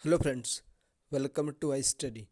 Hello friends, welcome to I study.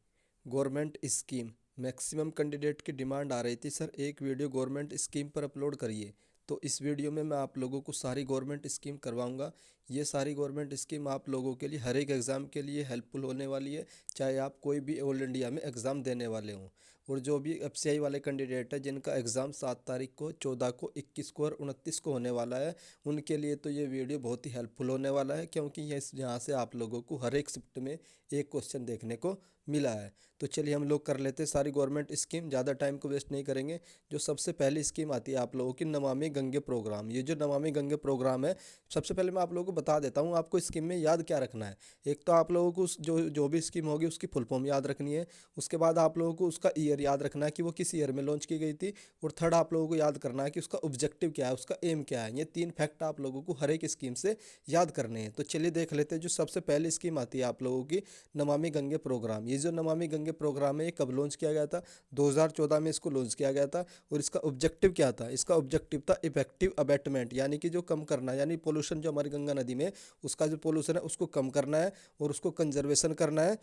Government scheme maximum candidate की demand आ रही थी, सर एक वीडियो गवर्नमेंट स्कीम पर अपलोड करिए। तो इस वीडियो में मैं आप लोगों को सारी गवर्नमेंट स्कीम करवाऊंगा। ये सारी गवर्नमेंट स्कीम आप लोगों के लिए हर एक एग्ज़ाम के लिए हेल्पफुल होने वाली है, चाहे आप कोई भी ऑल इंडिया में एग्ज़ाम देने वाले हों। और जो भी एफसीआई वाले कैंडिडेट है जिनका एग्ज़ाम 7 तारीख को, 14 को, 21 को और 29 को होने वाला है, उनके लिए तो ये वीडियो बहुत ही हेल्पफुल होने वाला है, क्योंकि ये यहाँ से आप लोगों को हर एक शिफ्ट में एक क्वेश्चन देखने को मिला है। तो चलिए हम लोग कर लेते हैं सारी गवर्नमेंट स्कीम, ज़्यादा टाइम को वेस्ट नहीं करेंगे। जो सबसे पहली स्कीम आती है आप लोगों की, नमामि गंगे प्रोग्राम। ये जो नमामि गंगे प्रोग्राम है, सबसे पहले मैं आप लोगों को बता देता हूँ आपको स्कीम में याद क्या रखना है। एक तो आप लोगों को जो जो भी स्कीम होगी उसकी फुल फॉर्म याद रखनी है। उसके बाद आप लोगों को उसका ईयर याद रखना है कि वो किस ईयर में लॉन्च की गई थी। और थर्ड, आप लोगों को याद करना है कि उसका ऑब्जेक्टिव क्या है, उसका एम क्या है। ये 3 फैक्ट आप लोगों को हर एक स्कीम से याद करने हैं। तो चलिए देख लेते हैं। जो सबसे पहली स्कीम आती है आप लोगों की, नमामि गंगे प्रोग्राम। ये जो नमामि गंगे प्रोग्राम है, ये कब लॉन्च किया गया था? 2014 में इसको लॉन्च किया गया था। और इसका ऑब्जेक्टिव क्या था? इसका ऑब्जेक्टिव था इफेक्टिव अबेटमेंट, यानी कि जो कम करना, यानी पोल्यूशन जो हमारी गंगा नदी में, उसका जो पोल्यूशन है उसको कम करना है और उसको कंजर्वेशन करना है।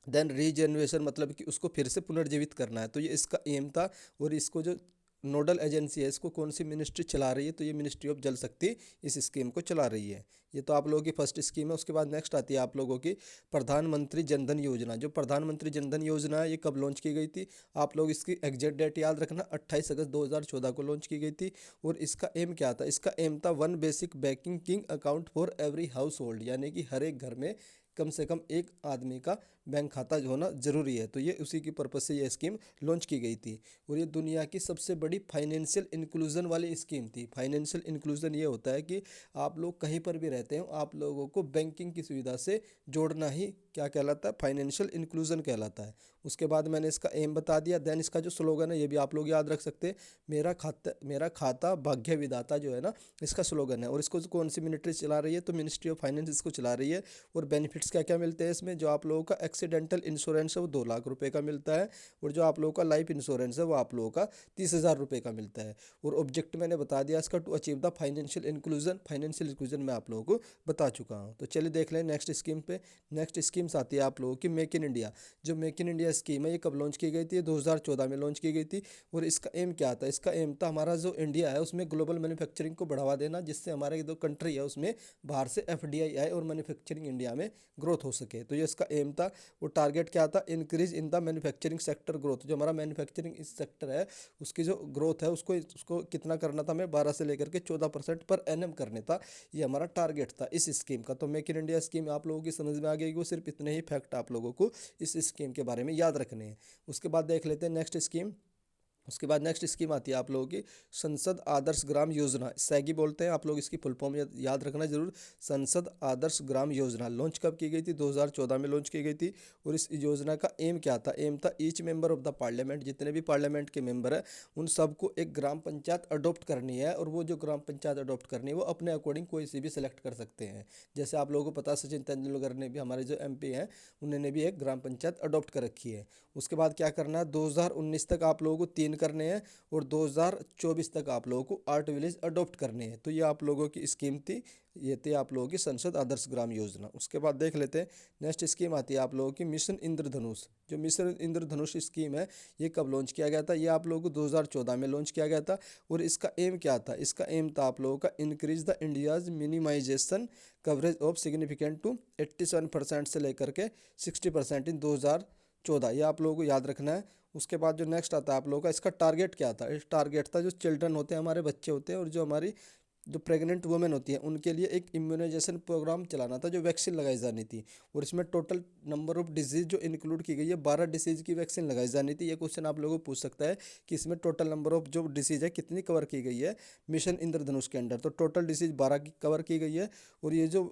देन रीजनरेशन, मतलब कि उसको फिर से पुनर्जीवित करना है। तो ये इसका एम था। और इसको जो नोडल एजेंसी है, इसको कौन सी मिनिस्ट्री चला रही है? तो ये मिनिस्ट्री ऑफ जल शक्ति इस स्कीम को चला रही है। ये तो आप लोगों की फर्स्ट स्कीम है। उसके बाद नेक्स्ट आती है आप लोगों की प्रधानमंत्री जनधन योजना। जो प्रधानमंत्री जनधन योजना है, ये कब लॉन्च की गई थी? आप लोग इसकी एग्जैक्ट डेट याद रखना, 28 अगस्त 2014 को लॉन्च की गई थी। और इसका एम क्या था? इसका एम था one basic banking account for every house hold, यानी कि हर एक घर में कम से कम एक आदमी का बैंक खाता जो होना जरूरी है। तो ये उसी की पर्पज से ये स्कीम लॉन्च की गई थी। और ये दुनिया की सबसे बड़ी फाइनेंशियल इंक्लूजन वाली स्कीम थी। फाइनेंशियल इंक्लूजन ये होता है कि आप लोग कहीं पर भी रहते हो, आप लोगों को बैंकिंग की सुविधा से जोड़ना ही क्या कहलाता है? फाइनेंशियल इंक्लूजन कहलाता है। उसके बाद मैंने इसका एम बता दिया। देन इसका जो स्लोगन है ये भी आप लोग याद रख सकते हैं, मेरा खाता भाग्य विधाता, जो है ना, इसका स्लोगन है। और इसको कौन सी मिनिस्ट्री चला रही है? तो मिनिस्ट्री ऑफ फाइनेंस इसको चला रही है। और बेनिफिट्स क्या क्या मिलते हैं इसमें? जो आप लोगों का एक्सीडेंटल इंश्योरेंस है वो 2 लाख रुपए का मिलता है। और जो आप लोगों का लाइफ इंश्योरेंस है वो आप लोगों का 30,000 रुपये का मिलता है। और ऑब्जेक्ट मैंने बता दिया इसका, to achieve the financial inclusion. Financial inclusion मैं आप लोगों को बता चुका हूँ। तो चलिए देख लें नेक्स्ट स्कीम पे। नेक्स्ट स्कीम्स आती है आप लोगों की मेक इन इंडिया। जो मेक इन इंडिया स्कीम है, ये कब लॉन्च की गई थी? 2014 में लॉन्च की गई थी। और इसका एम क्या था? इसका एम था हमारा जो इंडिया है उसमें ग्लोबल मैन्युफैक्चरिंग को बढ़ावा देना, जिससे हमारे जो कंट्री है उसमें बाहर से एफडीआई आए और मैन्युफैक्चरिंग इंडिया में ग्रोथ हो सके। तो ये इसका एम था। वो टारगेट क्या था? Increase in the manufacturing sector growth. जो हमारा मैन्युफैक्चरिंग इस सेक्टर है उसकी जो ग्रोथ है उसको उसको कितना करना था? हमें 12 से लेकर के 14% पर एनएम करने था। ये हमारा टारगेट था इस स्कीम का। तो मेक इन इंडिया स्कीम आप लोगों की समझ में आ गई। वो सिर्फ इतने ही फैक्ट आप लोगों को इस स्कीम के बारे में याद रखने हैं। उसके बाद देख लेते हैं नेक्स्ट स्कीम। उसके बाद नेक्स्ट स्कीम आती है आप लोगों की संसद आदर्श ग्राम योजना, सैगी बोलते हैं। आप लोग इसकी फुल फॉर्म याद रखना जरूर। संसद आदर्श ग्राम योजना लॉन्च कब की गई थी? 2014 में लॉन्च की गई थी। और इस योजना का एम क्या था? एम था each member of the parliament, जितने भी पार्लियामेंट के मेंबर हैं उन सबको एक ग्राम पंचायत अडॉप्ट करनी है। और वो जो ग्राम पंचायत अडॉप्ट करनी है वो अपने अकॉर्डिंग कोई सी भी सिलेक्ट कर सकते हैं। जैसे आप लोगों को पता, सचिन तेंदुलकर ने भी, हमारे जो एमपी हैं, उन्होंने भी एक ग्राम पंचायत अडॉप्ट कर रखी है। उसके बाद क्या करना है? 2019 तक आप लोगों को 3 करने हैं। और 2024 तक आप लोगों को 8 विलेज अडॉप्ट करने हैं। तो ये आप लोगों की स्कीम थी। ये थी आप लोगों की संसद आदर्श ग्राम योजना। उसके बाद देख लेते हैं नेक्स्ट स्कीम आती है आप लोगों की मिशन इंद्रधनुष। जो मिशन इंद्रधनुष स्कीम है, ये कब लॉन्च किया गया था? ये आप लोगों को 2014 में लॉन्च किया गया था। और इसका एम क्या था? इसका एम था आप लोगों का increase the India's minimization coverage of significant to 87% से लेकर के 60% इन 2014। ये आप लोगों को याद रखना है। उसके बाद जो नेक्स्ट आता है आप लोगों का, इसका टारगेट क्या था? इस टारगेट था जो चिल्ड्रन होते हैं, हमारे बच्चे होते हैं, और जो हमारी जो प्रेग्नेंट वुमेन होती हैं उनके लिए एक इम्यूनाइजेशन प्रोग्राम चलाना था, जो वैक्सीन लगाई जानी थी। और इसमें टोटल नंबर ऑफ डिजीज जो इंक्लूड की गई है, 12 डिसीज की वैक्सीन लगाई जानी थी। ये क्वेश्चन आप लोगों को पूछ सकता है कि इसमें टोटल नंबर ऑफ जो डिसीज है कितनी कवर की गई है मिशन इंद्रधनुष के अंडर? तो टोटल डिसीज 12 की कवर की गई है। और ये जो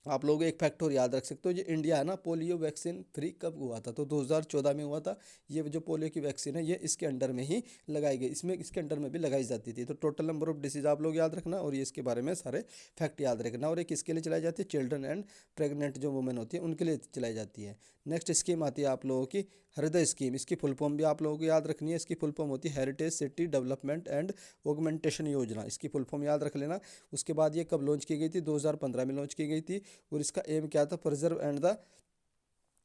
आप लोग एक फैक्ट और याद रख सकते हो, जो इंडिया है ना, पोलियो वैक्सीन फ्री कब हुआ था? तो 2014 में हुआ था। ये जो पोलियो की वैक्सीन है ये इसके अंडर में ही लगाई गई, इसमें इसके अंडर में भी लगाई जाती थी। तो टोटल नंबर ऑफ डिसीज आप लोग याद रखना, और ये इसके बारे में सारे फैक्ट याद रखना। और ये किसके लिए चलाई जाती है? चिल्ड्रन एंड प्रेग्नेंट जो वुमेन होती है उनके लिए चलाई जाती है। नेक्स्ट स्कीम आती है आप लोगों की हृदय स्कीम, इसकी फुल फॉर्म भी आप लोगों को याद रखनी है। इसकी फुल फॉर्म होती है heritage city development and augmentation योजना, इसकी फुल फॉर्म याद रख लेना। उसके बाद ये कब लॉन्च की गई थी? 2015 में लॉन्च की गई थी। और इसका एम क्या था? Preserve and the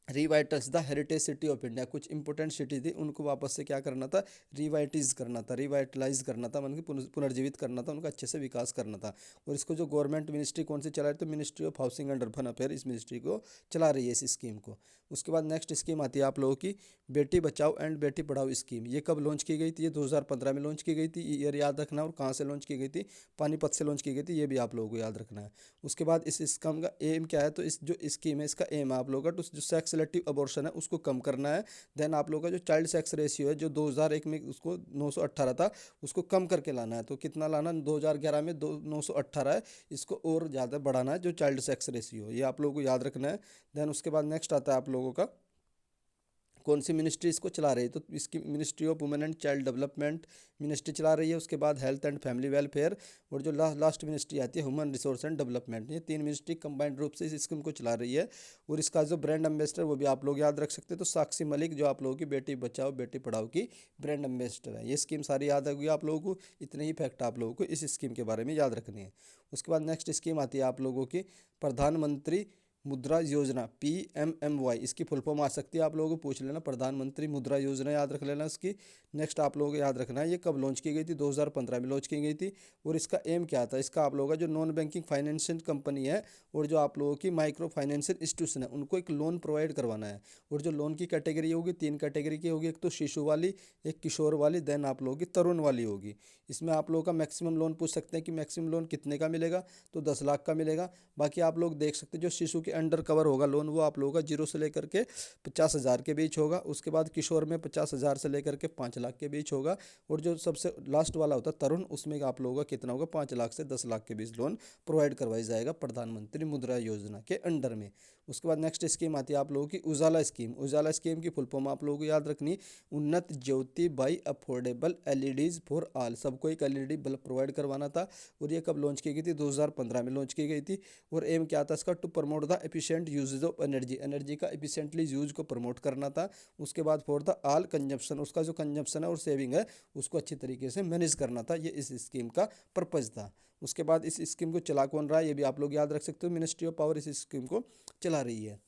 revitalise the heritage city of India. कुछ इंपॉर्टेंट सिटी थी, उनको वापस से क्या करना था? रिवाइटिज करना था, रिवाइटलाइज करना था, मतलब पुनर्जीवित करना था, उनका अच्छे से विकास करना था। और इसको जो गवर्नमेंट मिनिस्ट्री कौन सी चला रही है? तो ministry of housing and urban affair इस मिनिस्ट्री को चला रही है इस स्कीम को। उसके बाद नेक्स्ट स्कीम आती है आप लोगों की बेटी बचाओ एंड बेटी पढ़ाओ स्कीम। ये कब लॉन्च की गई थी? ये 2015 में लॉन्च की गई थी। ईयर याद रखना। और कहाँ से लॉन्च की गई थी? पानीपत से लॉन्च की गई थी, ये भी आप लोगों को याद रखना है। उसके बाद इस स्कीम का एम क्या है? तो इस जो स्कीम है इसका एम आप लोगों का तो जो सेक्स सिलेक्टिव अबॉर्शन है उसको कम करना है। देन आप लोगों का जो चाइल्ड सेक्स रेशियो है जो 2001 में उसको 918 था, उसको कम करके लाना है। तो कितना लाना? 2011 में 918 है, इसको और ज़्यादा बढ़ाना है जो चाइल्ड सेक्स रेशियो, ये आप लोगों को याद रखना है। देन उसके बाद नेक्स्ट आता है आप लोगों का कौन सी मिनिस्ट्री इसको चला रही है? तो इसकी ministry of women and child development ministry चला रही है। उसके बाद हेल्थ एंड फैमिली वेलफेयर, और जो लास्ट मिनिस्ट्री आती है ह्यूमन रिसोर्स एंड डेवलपमेंट। ये तीन मिनिस्ट्री कंबाइंड रूप से इस स्कीम को चला रही है। और इसका जो ब्रांड एम्बेसडर वो भी आप लोग याद रख सकते हैं, तो साक्षी मलिक जो आप लोगों की बेटी बचाओ बेटी पढ़ाओ की ब्रांड एम्बेसडर है। ये स्कीम सारी याद होगी आप लोगों को। इतने ही फैक्ट आप लोगों को इस स्कीम के बारे में याद रखने हैं। उसके बाद नेक्स्ट स्कीम आती है आप लोगों की प्रधानमंत्री मुद्रा योजना, PMMY, इसकी फुल फॉर्म आ सकती है, आप लोगों को पूछ लेना। प्रधानमंत्री मुद्रा योजना याद रख लेना इसकी। नेक्स्ट आप लोगों को याद रखना है ये कब लॉन्च की गई थी? 2015 में लॉन्च की गई थी। और इसका एम क्या था? इसका आप लोगों का जो नॉन बैंकिंग फाइनेंशियल कंपनी है और जो आप लोगों की माइक्रो फाइनेंशियल इंस्टीट्यूशन है उनको एक लोन प्रोवाइड करवाना है। और जो लोन की कैटेगरी होगी 3 कैटेगरी की होगी, एक तो शिशु वाली, एक किशोर वाली, देन आप लोगों की तरुण वाली होगी। इसमें आप लोगों का मैक्सिमम लोन पूछ सकते हैं कि मैक्सिमम लोन कितने का मिलेगा? तो 10 लाख का मिलेगा। बाकी आप लोग देख सकते हैं जो शिशु के अंडर कवर होगा लोन वो आप लोगों का 0 से लेकर के 50,000 के बीच होगा। उसके बाद किशोर में 50,000 से लेकर के 5 लाख के बीच होगा। और जो सबसे लास्ट वाला होता है तरुण, उसमें आप लोगों का कितना होगा? 5 लाख से 10 लाख के बीच लोन प्रोवाइड करवाई जाएगा प्रधानमंत्री मुद्रा योजना के अंडर में। उसके बाद नेक्स्ट स्कीम आती है आप लोगों की उजाला स्कीम। उजाला स्कीम की फुल फॉर्म आप लोगों को याद रखनी, Unnat Jyoti by affordable LEDs for all. सबको एक एलईडी बल्ब प्रोवाइड करवाना था। और ये कब लॉन्च की गई थी? 2015 में लॉन्च की गई थी। और एम क्या था इसका? To promote the efficient usage of energy, energy का एफिशिएंटली यूज को प्रमोट करना था। उसके बाद फॉर द ऑल कंजप्शन, उसका जो कंजप्शन है और सेविंग है उसको अच्छी तरीके से मैनेज करना था। ये इस स्कीम का पर्पज था। उसके बाद इस स्कीम को चला कौन रहा है? ये भी आप लोग याद रख सकते हो। मिनिस्ट्री ऑफ पावर इस स्कीम को चला रही है।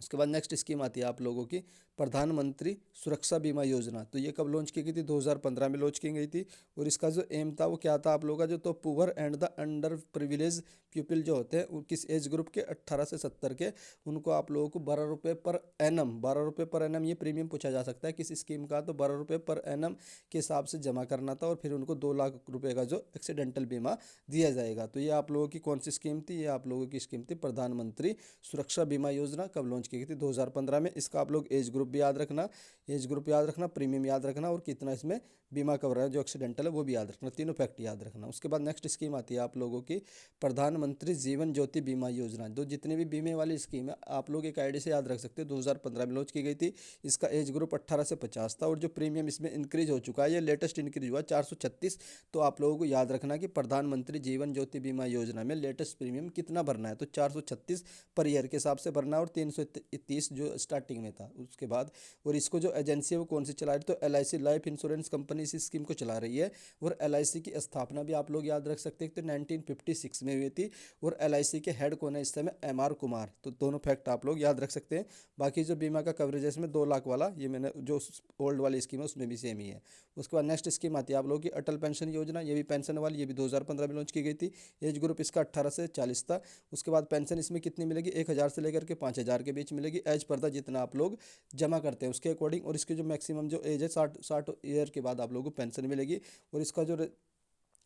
उसके बाद नेक्स्ट स्कीम आती है आप लोगों की प्रधानमंत्री सुरक्षा बीमा योजना। तो ये कब लॉन्च की गई थी? 2015 में लॉन्च की गई थी। और इसका जो एम था वो क्या था आप लोगों का? जो तो poor and the under privilege people जो होते हैं किस एज ग्रुप के? 18 से 70 के, उनको आप लोगों को 12 रुपये पर एनम, 12 रुपये पर एनम ये प्रीमियम पूछा जा सकता है किस स्कीम का? तो 12 रुपये पर एनम के हिसाब से जमा करना था। और फिर उनको 2 लाख रुपये का जो एक्सीडेंटल बीमा दिया जाएगा। तो ये आप लोगों की कौन सी स्कीम थी? ये आप लोगों की स्कीम थी प्रधानमंत्री सुरक्षा बीमा योजना। कब लॉन्च की गई थी? 2015 में। इसका आप लोग एज ग्रुप भी याद रखना, एज ग्रुप याद रखना, प्रीमियम याद रखना, और कितना इसमें बीमा कवर है जो एक्सीडेंटल है वो भी याद रखना। तीनों फैक्ट याद रखना। उसके बाद नेक्स्ट स्कीम आती है आप लोगों की प्रधानमंत्री जीवन ज्योति बीमा योजना। जो जितने भी बीमे वाली स्कीम है आप लोग एक आईडी से याद रख सकते हो। 2015 में लॉन्च की गई थी। इसका एज ग्रुप 18 से 50 था। और जो प्रीमियम इसमें इंक्रीज हो चुका है, ये लेटेस्ट इंक्रीज हुआ 436। तो आप लोगों को याद रखना कि प्रधानमंत्री जीवन ज्योति बीमा योजना में लेटेस्ट प्रीमियम कितना भरना है? तो 436 पर ईयर के हिसाब से भरना, और 330 जो स्टार्टिंग में था उसके बाद। और इसको जो एजेंसी है वो कौन सी चला रही है? तो LIC लाइफ इंश्योरेंस कंपनी इस स्कीम को चला रही है। और LIC की स्थापना भी आप लोग याद रख सकते हैं, तो 1956 में हुई थी। और LIC के हेड कौन है इस समय? MR कुमार। तो दोनों फैक्ट आप लोग याद रख सकते हैं। बाकी जो बीमा का कवरेज है इसमें 2 लाख वाला, ये मैंने जो ओल्ड वाली स्कीम है उसमें भी सेम ही है। उसके बाद नेक्स्ट स्कीम आती है आप लोगों की अटल पेंशन योजना। ये भी पेंशन वाली, ये भी 2015 में लॉन्च की गई थी। एज ग्रुप इसका 18 से 40 था। उसके बाद पेंशन इसमें कितनी मिलेगी? 1,000 से लेकर के 5,000 के बीच मिलेगी, एज पर द जितना आप लोग जमा करते हैं उसके अकॉर्डिंग। और इसकी जो मैक्सिमम जो एज है 60 ईयर के बाद आप लोगों को पेंशन मिलेगी। और इसका जो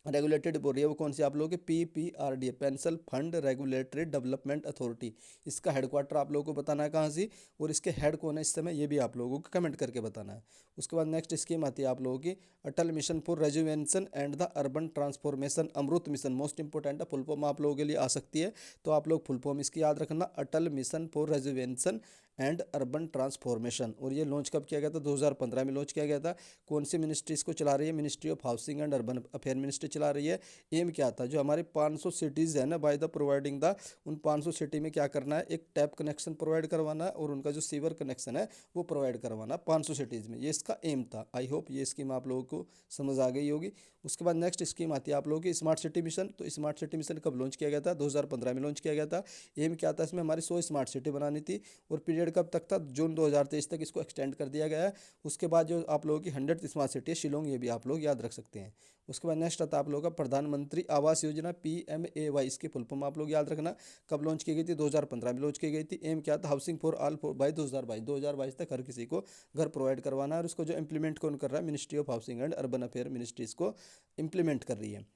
रेगुलेटेड बोर्ड है वो कौन सी? आप लोगों के PPRD, pension fund regulatory development authority. इसका हेडक्वार्टर आप लोगों को बताना है कहाँ से, और इसके हेड कौन है इस समय ये भी आप लोगों को कमेंट करके बताना है। उसके बाद नेक्स्ट स्कीम आती है आप लोगों की Atal mission for rejuvenation and the urban transformation, AMRUT mission. Most important है, फुल फॉर्म आप लोगों के लिए आ सकती है, तो आप लोग फुल फॉर्म इसकी याद रखना, Atal mission for rejuvenation and urban transformation. और ये लॉन्च कब किया गया था? 2015 में लॉन्च किया गया था। कौन सी मिनिस्ट्री इसको चला रही है? Ministry of housing and urban affair ministry चला रही है। एम क्या था? जो हमारे 500 सिटीज़ है ना, बाय द प्रोवाइडिंग द, उन 500 सिटी में क्या करना है? एक टैप कनेक्शन प्रोवाइड करवाना है और उनका जो सीवर कनेक्शन है वो प्रोवाइड करवाना 500 सिटीज़ में। ये इसका एम था। आई होप ये स्कीम आप लोगों को समझ आ गई होगी। उसके बाद नेक्स्ट स्कीम आती है आप लोगों की स्मार्ट सिटी मिशन। तो स्मार्ट सिटी मिशन कब लॉन्च किया गया था? 2015 में लॉन्च किया गया था। एम क्या था? इसमें हमारी 100 स्मार्ट सिटी बनानी थी और पीरियड कब तक था? जून 2023 तक इसको एक्सटेंड कर दिया गया है। उसके बाद जो आप लोगों की 100th स्मार्ट सिटी है शिलोंग, ये भी आप लोग याद रख सकते हैं। उसके बाद नेक्स्ट आता है आप लोगों का प्रधानमंत्री आवास योजना, PMAY। इसकी फुल फॉर्म आप लोग याद रखना। कब लॉन्च की गई थी? 2015 में लॉन्च की गई थी। एम क्या था? हाउसिंग फॉर ऑल बाई 2022 तक हर किसी को घर प्रोवाइड करवाना है। और उसको जो इम्प्लीमेंट कौन कर रहा है? Ministry of housing and urban affair ministry इसको इम्प्लीमेंट कर रही है।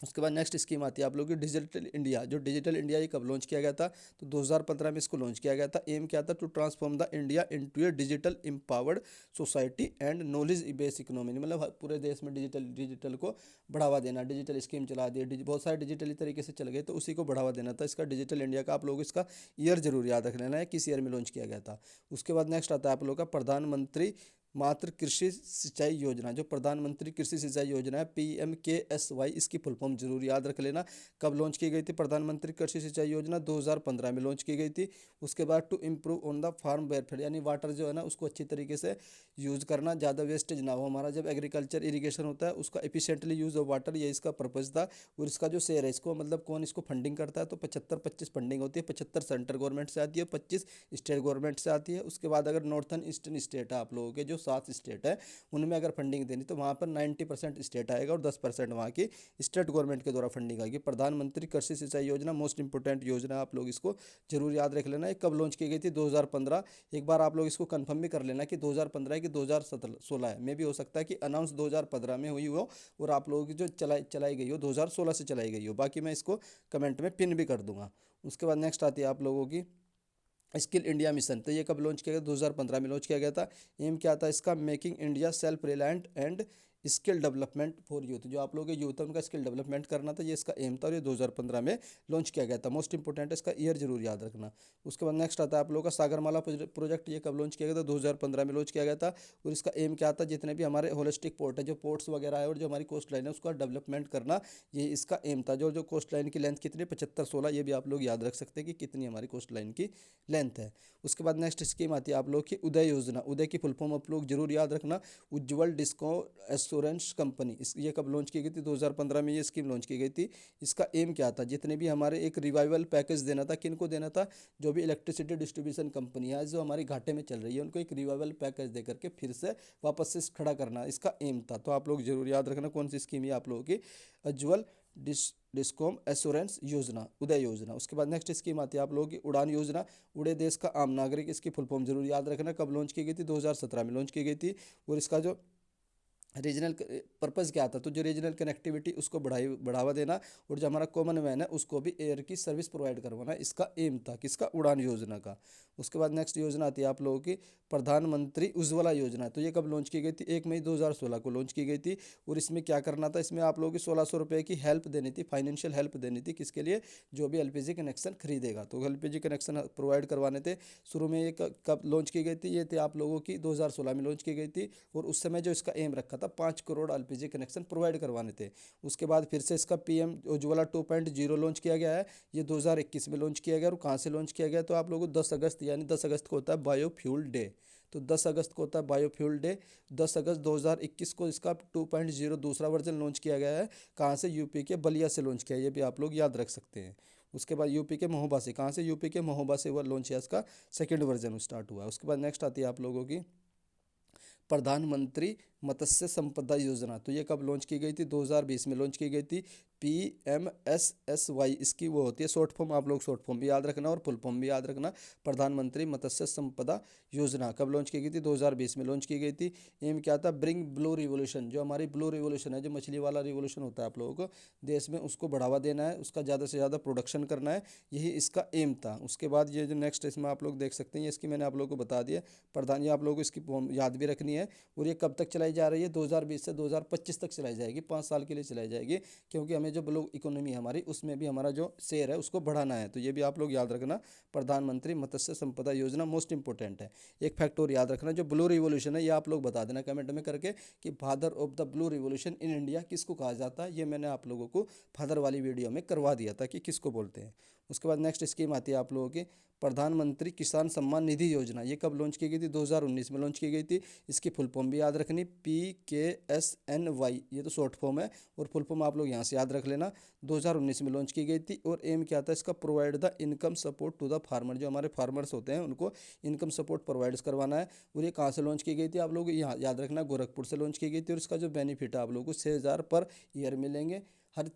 उसके बाद नेक्स्ट स्कीम आती है आप लोगों की डिजिटल इंडिया। जो डिजिटल इंडिया ये कब लॉन्च किया गया था? तो 2015 में इसको लॉन्च किया गया था। एम क्या था? To transform the India into a digital empowered society and knowledge based economy. मतलब पूरे देश में डिजिटल को बढ़ावा देना। डिजिटल स्कीम चला दी, बहुत सारे डिजिटली तरीके से चल गए, तो उसी को बढ़ावा देना था। इसका डिजिटल इंडिया का आप लोग इसका ईयर जरूर याद रख लेना है, किस ईयर में लॉन्च किया गया था। उसके बाद नेक्स्ट आता है आप लोग का प्रधानमंत्री मात्र कृषि सिंचाई योजना। जो प्रधानमंत्री कृषि सिंचाई योजना है, PMKSY, इसकी फुल फॉर्म जरूर याद रख लेना। कब लॉन्च की गई थी प्रधानमंत्री कृषि सिंचाई योजना? 2015 में लॉन्च की गई थी। उसके बाद to improve on the farm welfare, यानी वाटर जो है ना उसको अच्छी तरीके से यूज़ करना, ज़्यादा वेस्टेज ना हो। हमारा जब एग्रीकल्चर इरीगेशन होता है उसका एफिशिएंटली यूज़ ऑफ वाटर, ये इसका पर्पज़ था। और इसका जो शेयर है, इसको मतलब कौन इसको फंडिंग करता है? तो 75-25 फंडिंग होती है। 75 सेंट्रल गवर्नमेंट से आती है, 25 स्टेट गवर्नमेंट से आती है। उसके बाद अगर नॉर्थन ईस्टर्न स्टेट है आप लोगों के, जो 7 स्टेट है, उनमें अगर फंडिंग देनी तो वहाँ पर 90% स्टेट आएगा और 10% वहाँ की स्टेट गवर्नमेंट के द्वारा फंडिंग आएगी। प्रधानमंत्री कृषि सिंचाई योजना मोस्ट इंपोर्टेंट योजना, आप लोग इसको जरूर याद रख लेना। कब लॉन्च की गई थी? 2015। एक बार आप लोग इसको कंफर्म भी कर लेना कि 2015 है कि 2016 है। मे भी हो सकता है कि अनाउंस 2015 में हुई हो और आप लोगों की जो चलाई गई हो 2016 से चलाई गई हो। बाकी मैं इसको कमेंट में पिन भी कर दूंगा। उसके बाद नेक्स्ट आती है आप लोगों की स्किल इंडिया मिशन। तो ये कब लॉन्च किया गया? 2015 में लॉन्च किया गया था। एम क्या था इसका? Making India self reliant and skill development for youth. जो आप लोग के यूथ है उनका स्किल डेवलपमेंट करना था, ये इसका एम था और ये 2015 में लॉन्च किया गया था। मोस्ट इंपोर्टेंट है, इसका ईयर जरूर याद रखना। उसके बाद नेक्स्ट आता है आप लोगों का सागरमाला प्रोजेक्ट। ये कब लॉन्च किया गया था? 2015 में लॉन्च किया गया था। और इसका एम क्या था? जितने भी हमारे होलिस्टिक पोर्ट है, जो पोर्ट्स वगैरह है और जो हमारी कोस्ट लाइन है, उसका डेवलपमेंट करना, ये इसका एम था। जो जो कोस्ट लाइन की लेंथ कितनी? 75-16। ये भी आप लोग याद रख सकते हैं कि कितनी हमारी कोस्ट लाइन की लेंथ है। उसके बाद नेक्स्ट स्कीम आती है आप लोग की उदय योजना। उदय की फुल फॉर्म आप लोग जरूर याद रखना, उज्ज्वल डिस्को एश्योरेंस कंपनी। ये कब लॉन्च की गई थी? 2015 में ये स्कीम लॉन्च की गई थी। इसका एम क्या था? जितने भी हमारे एक रिवाइवल पैकेज देना था। किन को देना था? जो भी इलेक्ट्रिसिटी डिस्ट्रीब्यूशन कंपनी है जो हमारी घाटे में चल रही है, उनको एक रिवाइवल पैकेज दे करके फिर से वापस से खड़ा करना, इसका एम था। तो आप लोग जरूर याद रखना कौन सी स्कीम है आप लोगों की, उज्ज्वल डिस्कॉम एश्योरेंस योजना, उदय योजना। उसके बाद नेक्स्ट स्कीम आती है आप लोगों की उड़ान योजना, उड़े देश का आम नागरिक। इसकी फुल फॉर्म जरूर याद रखना। कब लॉन्च की गई थी? 2017 में लॉन्च की गई थी। और इसका जो रीजनल पर्पज़ क्या था? तो जो रीजनल कनेक्टिविटी उसको बढ़ावा देना और जो हमारा कॉमन मैन है उसको भी एयर की सर्विस प्रोवाइड करवाना, इसका एम था किसका? उड़ान योजना का। उसके बाद नेक्स्ट योजना आती है आप लोगों की प्रधानमंत्री उज्ज्वला योजना। तो ये कब लॉन्च की गई थी? 1 मई 2016 को लॉन्च की गई थी। और इसमें क्या करना था? इसमें आप लोगों की 1600 रुपये की हेल्प देनी थी, फाइनेंशियल हेल्प देनी थी। किसके लिए? जो भी LPG कनेक्शन खरीदेगा, तो LPG कनेक्शन प्रोवाइड करवाने थे। शुरू में ये कब लॉन्च की गई थी? ये थे आप लोगों की 2016 में लॉन्च की गई थी। और उस समय जो इसका एम रखा था 5 करोड़ LPG कनेक्शन प्रोवाइड करवाने थे। उसके बाद फिर से इसका PM उज्ज्वला 2.0 लॉन्च किया गया है। ये 2021 में लॉन्च किया गया। और कहाँ से लॉन्च किया गया? तो आप लोगों को 10 अगस्त, यानी 10 अगस्त को होता है बायोफ्यूल डे। तो 10 अगस्त को होता है बायोफ्यूल डे। 10 अगस्त 2021 को इसका 2.0 दूसरा वर्जन लॉन्च किया गया है। कहाँ से? यूपी के बलिया से लॉन्च किया है, ये भी आप लोग याद रख सकते हैं। उसके बाद यूपी के महोबा से, कहाँ से? यूपी के महोबा से वो लॉन्च किया, इसका सेकेंड वर्जन स्टार्ट हुआ है। उसके बाद नेक्स्ट आती है आप लोगों की प्रधानमंत्री मत्स्य संपदा योजना। तो ये कब लॉन्च की गई थी? 2020 में लॉन्च की गई थी। PMSSY इसकी वो होती है शॉर्ट फॉर्म, आप लोग शॉर्ट फॉर्म भी याद रखना और फुल फॉर्म भी याद रखना। प्रधानमंत्री मत्स्य संपदा योजना कब लॉन्च की गई थी? 2020 में लॉन्च की गई थी। एम क्या था? Bring blue revolution. जो हमारी ब्लू रिवोल्यूशन है, जो मछली वाला रिवोल्यूशन होता है आप लोगों को देश में, उसको बढ़ावा देना है, उसका ज़्यादा से ज़्यादा प्रोडक्शन करना है, यही इसका एम था। उसके बाद ये जो नेक्स्ट इसमें आप लोग देख सकते हैं, इसकी मैंने आप लोगों को बता दिया प्रधान, ये आप लोगों को इसकी याद भी रखनी है। और ये कब तक चलाई जा रही है? 2020 से 2025 तक चलाई जाएगी, 5 साल के लिए चलाई जाएगी। क्योंकि हमें में जो ब्लू इकोनॉमी है हमारी, उसमें भी हमारा जो शेयर है उसको बढ़ाना है। तो ये भी आप लोग याद रखना, प्रधानमंत्री मत्स्य संपदा योजना मोस्ट इंपॉर्टेंट है। एक फैक्ट और याद रखना, जो ब्लू रिवॉल्यूशन है ये आप लोग बता देना कमेंट में करके कि father of the blue revolution in India किसको कहा जाता है। ये मैंने आप लोगों को फादर वाली वीडियो में करवा दिया था कि किसको बोलते हैं। उसके बाद नेक्स्ट स्कीम आती है आप लोगों की प्रधानमंत्री किसान सम्मान निधि योजना। ये कब लॉन्च की गई थी? 2019 में लॉन्च की गई थी। इसकी फुल फॉर्म भी याद रखनी, PKSNY, ये तो शॉर्ट फॉर्म है और फुल फॉर्म आप लोग यहाँ से याद रख लेना। 2019 में लॉन्च की गई थी और एम क्या था इसका? Provide the income support to the farmer. जो हमारे फार्मर्स होते हैं उनको इनकम सपोर्ट प्रोवाइड करवाना है। और ये कहाँ से लॉन्च की गई थी? आप लोग यहाँ याद रखना, गोरखपुर से लॉन्च की गई थी। और इसका जो बेनिफिट है आप लोगों को 6,000 पर ईयर मिलेंगे। हर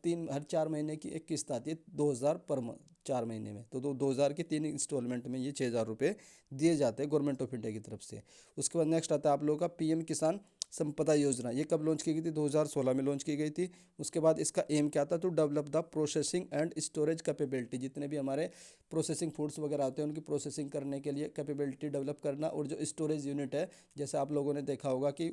4 महीने की एक किस्त आती है, 2,000 पर 4 महीने में। तो 2,000 के 3 इंस्टॉलमेंट में ये 6,000 रुपये दिए जाते हैं गवर्नमेंट ऑफ इंडिया की तरफ से। उसके बाद नेक्स्ट आता है आप लोगों का पीएम किसान संपदा योजना। ये कब लॉन्च की गई थी? 2016 में लॉन्च की गई थी। उसके बाद इसका एम क्या था? To develop the processing and storage capability. जितने भी हमारे प्रोसेसिंग फूड्स वगैरह होते हैं उनकी प्रोसेसिंग करने के लिए कैपेबिलिटी डेवलप करना। और जो स्टोरेज यूनिट है, जैसे आप लोगों ने देखा होगा कि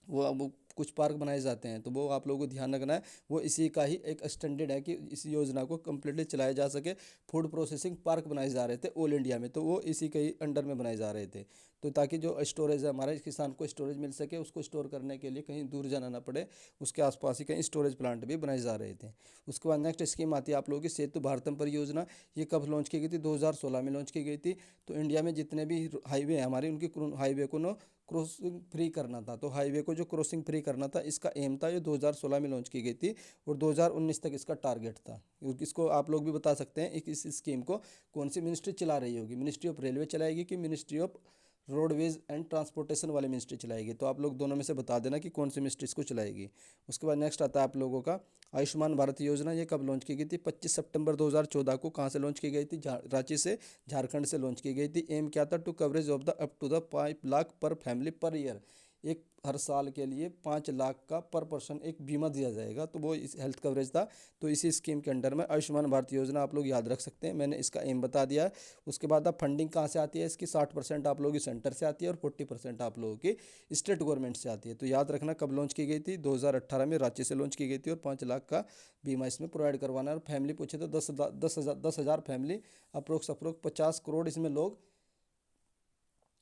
वो कुछ पार्क बनाए जाते हैं, तो वो आप लोगों को ध्यान रखना है, वो इसी का ही एक स्टैंडर्ड है कि इस योजना को कम्प्लीटली चलाया जा सके। फूड प्रोसेसिंग पार्क बनाए जा रहे थे ऑल इंडिया में, तो वो इसी के ही अंडर में बनाए जा रहे थे। तो ताकि जो स्टोरेज है हमारे किसान को स्टोरेज मिल सके, उसको स्टोर करने के लिए कहीं दूर जाना ना पड़े, उसके आसपास ही कहीं स्टोरेज प्लांट भी बनाए जा रहे थे। उसके बाद नेक्स्ट स्कीम आती है आप लोगों की सेतु भारतम परियोजना। ये कब लॉन्च की गई थी? 2016 में लॉन्च की गई थी। तो इंडिया में जितने भी हाईवे हैं हमारे, उनकी हाईवे को ना क्रॉसिंग फ्री करना था। तो हाईवे को जो क्रॉसिंग फ्री करना था, इसका एम था। ये 2016 में लॉन्च की गई थी और 2019 तक इसका टारगेट था। इसको आप लोग भी बता सकते हैं इस स्कीम को कौन सी मिनिस्ट्री चला रही होगी? मिनिस्ट्री ऑफ रेलवे चलाएगी कि ministry of roadways and transportation वाली मिनिस्ट्री चलाएगी? तो आप लोग दोनों में से बता देना कि कौन सी मिनिस्ट्री इसको चलाएगी। उसके बाद नेक्स्ट आता है आप लोगों का आयुष्मान भारत योजना। ये कब लॉन्च की गई थी? 25 सितंबर 2014 को। कहाँ से लॉन्च की गई थी? रांची से, झारखंड से लॉन्च की गई थी। एम क्या था? To coverage of the up to the 5 lakh per family per year. एक हर साल के लिए 5 लाख का पर पर्सन एक बीमा दिया जाएगा, तो वो इस हेल्थ कवरेज था। तो इसी स्कीम के अंडर में आयुष्मान भारत योजना आप लोग याद रख सकते हैं। मैंने इसका एम बता दिया है। उसके बाद अब फंडिंग कहाँ से आती है इसकी? 60% आप लोगों की सेंटर से आती है और 40% आप लोगों की स्टेट गवर्नमेंट से आती है। तो याद रखना कब लॉन्च की गई थी? 2018 में रांची से लॉन्च की गई थी और 5 लाख का बीमा इसमें प्रोवाइड करवाना है। और फैमिली पूछे तो 10,000 फैमिली, अप्रोक्स 50 करोड़ इसमें लोग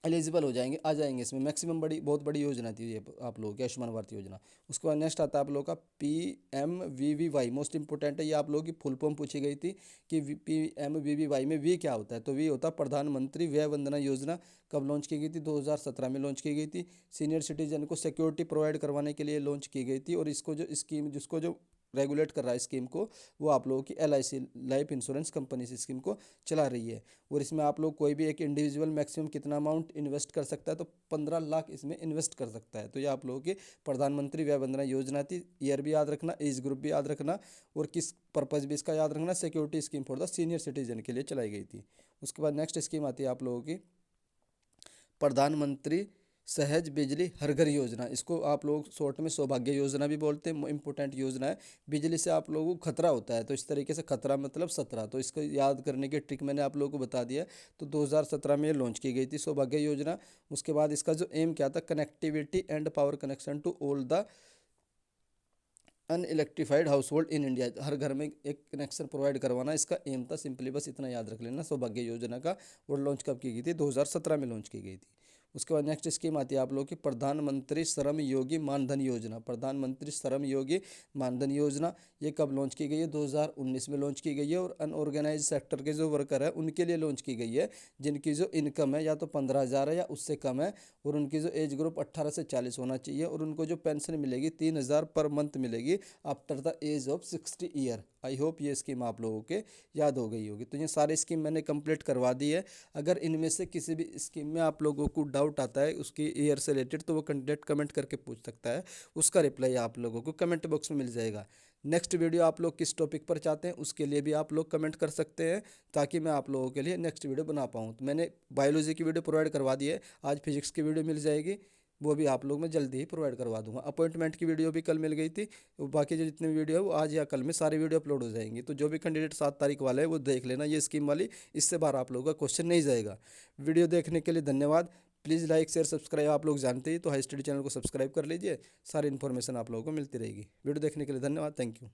एलिजिबल हो जाएंगे, आ जाएंगे इसमें। मैक्सिमम बहुत बड़ी योजना थी ये आप लोगों की आयुष्मान भारत योजना। उसके बाद नेक्स्ट आता है आप लोगों का PMVVY। मोस्ट इंपॉर्टेंट है, ये आप लोगों की फुल फॉर्म पूछी गई थी कि PMVVY में वी क्या होता है? तो वी होता है प्रधानमंत्री व्यय वंदना योजना। कब लॉन्च की गई थी? 2017 में लॉन्च की गई थी। सीनियर सिटीजन को सिक्योरिटी प्रोवाइड करवाने के लिए लॉन्च की गई थी। और इसको जो स्कीम, जिसको जो रेगुलेट कर रहा है स्कीम को, वो आप लोगों की LIC लाइफ इंश्योरेंस कंपनी से स्कीम को चला रही है। और इसमें आप लोग कोई भी एक इंडिविजुअल मैक्सिमम कितना अमाउंट इन्वेस्ट कर सकता है? तो 15 लाख इसमें इन्वेस्ट कर सकता है। तो ये आप लोगों की प्रधानमंत्री व्यय वंदना योजना थी। ईयर भी याद रखना, एज ग्रुप भी याद रखना और किस पर्पज़ भी इसका याद रखना। Security scheme for the senior citizen के लिए चलाई गई थी। उसके बाद नेक्स्ट स्कीम आती है आप लोगों की प्रधानमंत्री सहज बिजली हर घर योजना। इसको आप लोग शॉर्ट में सौभाग्य योजना भी बोलते हैं। इंपॉर्टेंट योजना है। बिजली से आप लोगों को खतरा होता है, तो इस तरीके से खतरा मतलब 17, तो इसको याद करने की ट्रिक मैंने आप लोगों को बता दिया। तो 2017 में ये लॉन्च की गई थी सौभाग्य योजना। उसके बाद इसका जो एम क्या था? Connectivity and power connection to all the unelectrified household in India. हर घर में एक कनेक्शन प्रोवाइड करवाना इसका एम था। सिंपली बस इतना याद रख लेना सौभाग्य योजना का। और लॉन्च कब की गई थी? 2017 में लॉन्च की गई थी। उसके बाद नेक्स्ट स्कीम आती है आप लोगों की प्रधानमंत्री श्रम योगी मानधन योजना। प्रधानमंत्री श्रम योगी मानधन योजना ये कब लॉन्च की गई है? 2019 में लॉन्च की गई है। और अनऑर्गेनाइज सेक्टर के जो वर्कर है उनके लिए लॉन्च की गई है, जिनकी जो इनकम है या तो 15,000 है या उससे कम है, और उनकी जो एज ग्रुप 18 से 40 होना चाहिए। और उनको जो पेंशन मिलेगी 3,000 पर मंथ मिलेगी after the age of 60 year. I hope ये स्कीम आप लोगों के याद हो गई होगी। तो ये सारी स्कीम मैंने कंप्लीट करवा दी है। अगर इनमें से किसी भी स्कीम में आप लोगों को डाउट आता है उसकी ईयर से रिलेटेड, तो वो कैंडिडेट कमेंट करके पूछ सकता है। उसका रिप्लाई आप लोगों को कमेंट बॉक्स में मिल जाएगा। नेक्स्ट वीडियो आप लोग किस टॉपिक पर चाहते हैं उसके लिए भी आप लोग कमेंट कर सकते हैं, ताकि मैं आप लोगों के लिए नेक्स्ट वीडियो बना पाऊँ। तो मैंने बायोलॉजी की वीडियो प्रोवाइड करवा दी है, आज फिजिक्स की वीडियो मिल जाएगी, वो भी आप लोग मैं जल्दी ही प्रोवाइड करवा दूंगा। अपॉइंटमेंट की वीडियो भी कल मिल गई थी। बाकी जो जितनी वीडियो है वो आज या कल में सारी वीडियो अपलोड हो जाएंगी। तो जो भी कैंडिडेट 7 तारीख वाले है वो देख लेना ये स्कीम वाली, इससे बाहर आप लोगों का क्वेश्चन नहीं जाएगा। वीडियो देखने के लिए धन्यवाद। प्लीज़ लाइक शेयर सब्सक्राइब आप लोग जानते ही, तो हाई स्टडी चैनल को सब्सक्राइब कर लीजिए। सारी इन्फॉर्मेशन आप लोगों को मिलती रहेगी। वीडियो देखने के लिए धन्यवाद। Thank you.